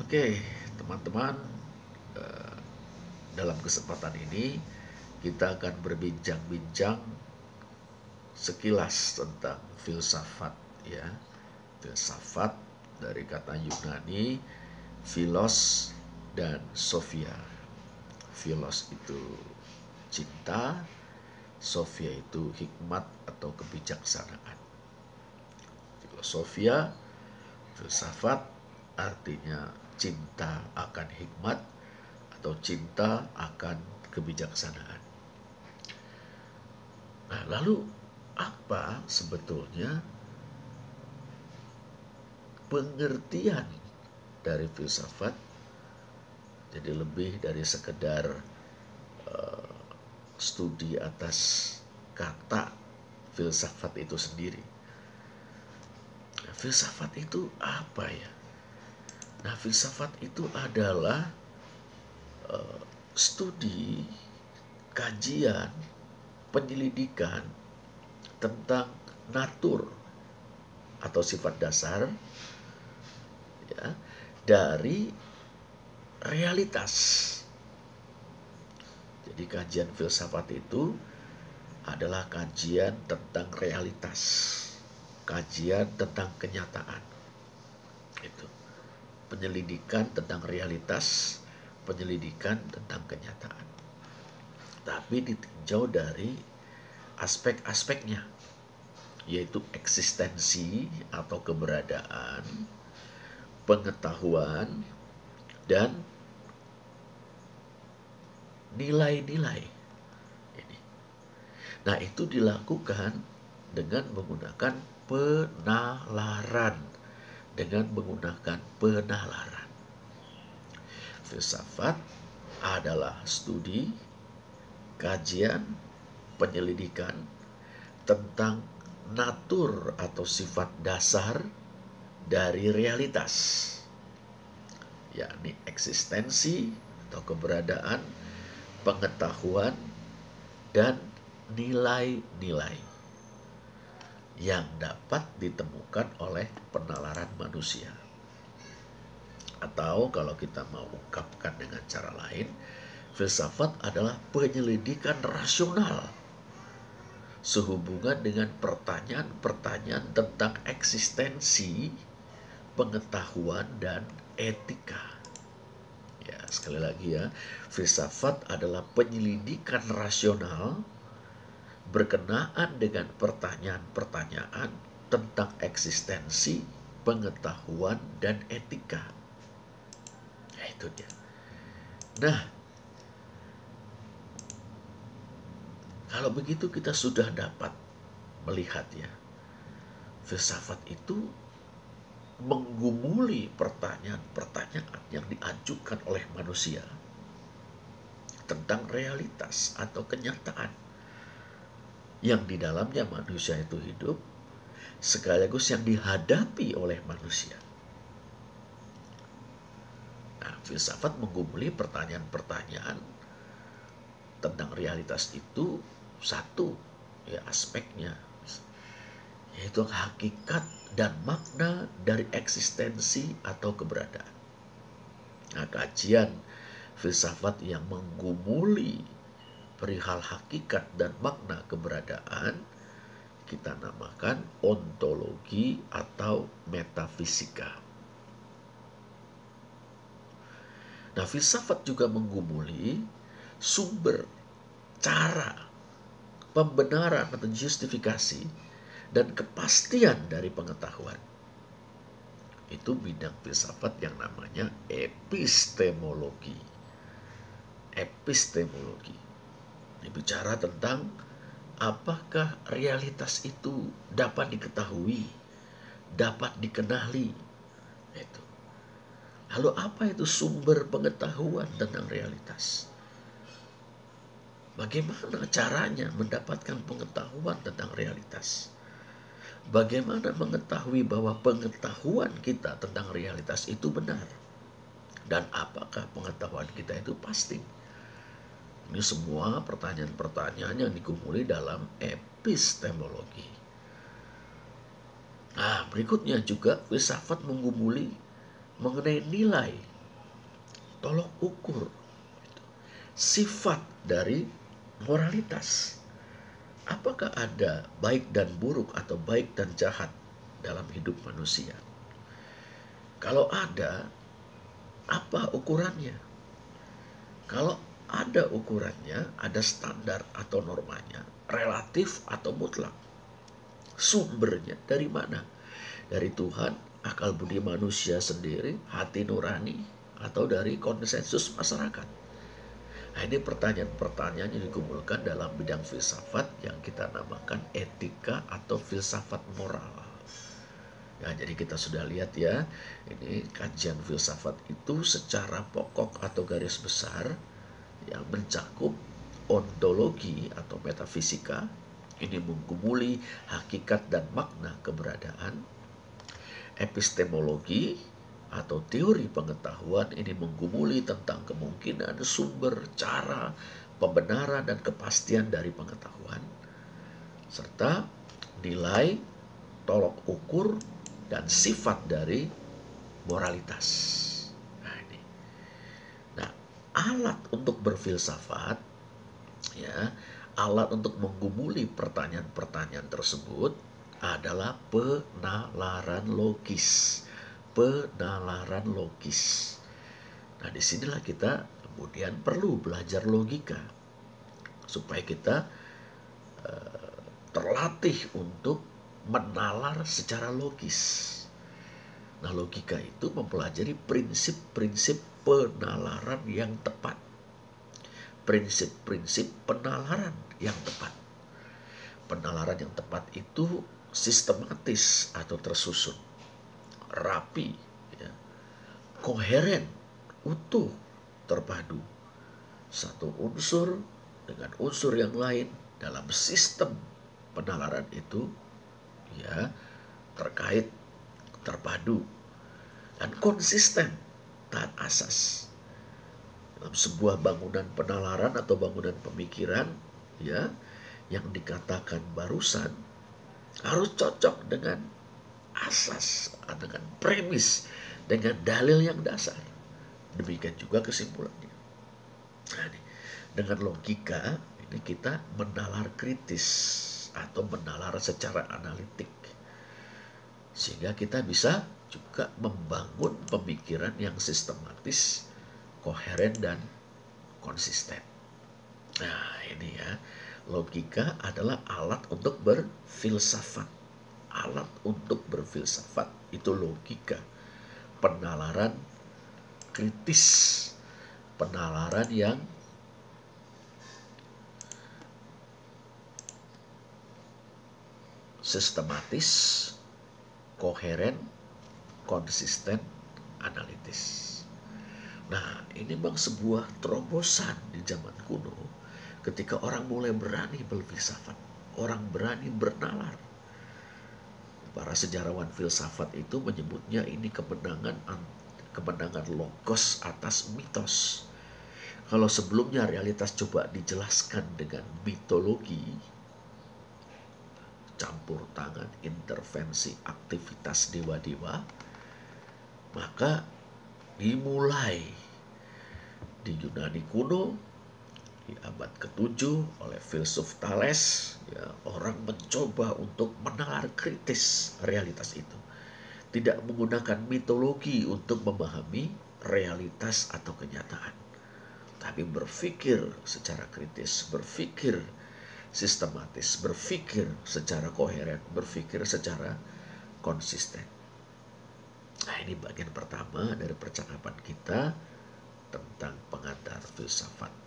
Oke, teman-teman, eh, dalam kesempatan ini kita akan berbincang-bincang sekilas tentang filsafat, ya. Filsafat dari kata Yunani philos dan sophia. Philos itu cinta, sophia itu hikmat atau kebijaksanaan. Filosofia, filsafat artinya cinta akan hikmat atau cinta akan kebijaksanaan. Nah, lalu apa sebetulnya pengertian dari filsafat? Jadi lebih dari sekedar studi atas kata filsafat itu sendiri. Nah, filsafat itu apa ya? Nah, filsafat itu adalah studi, kajian, penyelidikan tentang natur atau sifat dasar, ya, dari realitas. Jadi kajian filsafat itu adalah kajian tentang realitas, kajian tentang kenyataan. Itu penyelidikan tentang realitas, penyelidikan tentang kenyataan. Tapi ditinjau dari aspek-aspeknya, yaitu eksistensi atau keberadaan, pengetahuan, dan nilai-nilai. Nah, itu dilakukan dengan menggunakan penalaran. Dengan menggunakan penalaran. Filsafat adalah studi, kajian, penyelidikan tentang natur atau sifat dasar dari realitas, yakni eksistensi atau keberadaan, pengetahuan, dan nilai-nilai yang dapat ditemukan oleh penalaran manusia. Atau kalau kita mau ungkapkan dengan cara lain, filsafat adalah penyelidikan rasional sehubungan dengan pertanyaan-pertanyaan tentang eksistensi, pengetahuan, dan etika. Ya, sekali lagi ya, filsafat adalah penyelidikan rasional berkenaan dengan pertanyaan-pertanyaan tentang eksistensi, pengetahuan, dan etika. Ya, itu dia. Nah, kalau begitu kita sudah dapat melihat ya, filsafat itu menggumuli pertanyaan-pertanyaan yang diajukan oleh manusia tentang realitas atau kenyataan yang di dalamnya manusia itu hidup, sekaligus yang dihadapi oleh manusia. Nah, filsafat menggumuli pertanyaan-pertanyaan tentang realitas itu satu ya aspeknya, yaitu hakikat dan makna dari eksistensi atau keberadaan. Nah, kajian filsafat yang menggumuli perihal hakikat dan makna keberadaan kita namakan ontologi atau metafisika. Nah, filsafat juga menggumuli sumber, cara, pembenaran atau justifikasi dan kepastian dari pengetahuan. Itu bidang filsafat yang namanya epistemologi. Epistemologi. Ini bicara tentang apakah realitas itu dapat diketahui, dapat dikenali. Itu. Lalu apa itu sumber pengetahuan tentang realitas? Bagaimana caranya mendapatkan pengetahuan tentang realitas? Bagaimana mengetahui bahwa pengetahuan kita tentang realitas itu benar? Dan apakah pengetahuan kita itu pasti? Ini semua pertanyaan-pertanyaan yang digumuli dalam epistemologi. Nah, berikutnya juga filsafat menggumuli mengenai nilai tolok ukur sifat dari moralitas. Apakah ada baik dan buruk atau baik dan jahat dalam hidup manusia? Kalau ada, apa ukurannya? Kalau ada ukurannya, ada standar atau normanya, relatif atau mutlak. Sumbernya dari mana? Dari Tuhan, akal budi manusia sendiri, hati nurani, atau dari konsensus masyarakat? Nah, ini pertanyaan-pertanyaan yang dikumpulkan dalam bidang filsafat yang kita namakan etika atau filsafat moral. Ya, jadi kita sudah lihat ya, ini kajian filsafat itu secara pokok atau garis besar yang mencakup ontologi atau metafisika, ini menggumuli hakikat dan makna keberadaan. Epistemologi atau teori pengetahuan ini menggumuli tentang kemungkinan, sumber, cara, pembenaran, dan kepastian dari pengetahuan, serta nilai, tolok ukur, dan sifat dari moralitas. Nah, ini. Nah, alat untuk berfilsafat, ya, alat untuk menggumuli pertanyaan-pertanyaan tersebut adalah penalaran logis. Penalaran logis. Nah, disinilah kita kemudian perlu belajar logika supaya kita terlatih untuk menalar secara logis. Nah, logika itu mempelajari prinsip-prinsip penalaran yang tepat. Prinsip-prinsip penalaran yang tepat. Penalaran yang tepat itu sistematis atau tersusun, rapi, ya, koheren, utuh, terpadu. Satu unsur dengan unsur yang lain dalam sistem penalaran itu, ya, terkait, terpadu, dan konsisten taat asas. Dalam sebuah bangunan penalaran atau bangunan pemikiran, ya, yang dikatakan barusan harus cocok dengan asas, dengan premis, dengan dalil yang dasar. Demikian juga kesimpulannya. Nah, dengan logika ini kita menalar kritis atau menalar secara analitik, sehingga kita bisa juga membangun pemikiran yang sistematis, koheren, dan konsisten. Nah, ini ya, logika adalah alat untuk berfilsafat. Alat untuk berfilsafat itu logika. Penalaran kritis, penalaran yang sistematis, koheren, konsisten, analitis. Nah, ini memang sebuah terobosan di zaman kuno ketika orang mulai berani berfilsafat, orang berani bernalar. Para sejarawan filsafat itu menyebutnya ini kemenangan logos atas mitos. Kalau sebelumnya realitas coba dijelaskan dengan mitologi, campur tangan, intervensi, aktivitas dewa-dewa, maka dimulai di Yunani kuno di abad ke-7 oleh filsuf Thales, ya, orang mencoba untuk menalar kritis realitas itu. Tidak menggunakan mitologi untuk memahami realitas atau kenyataan, tapi berpikir secara kritis, berpikir sistematis, berpikir secara koheren, berpikir secara konsisten. Nah, ini bagian pertama dari percakapan kita tentang pengantar filsafat.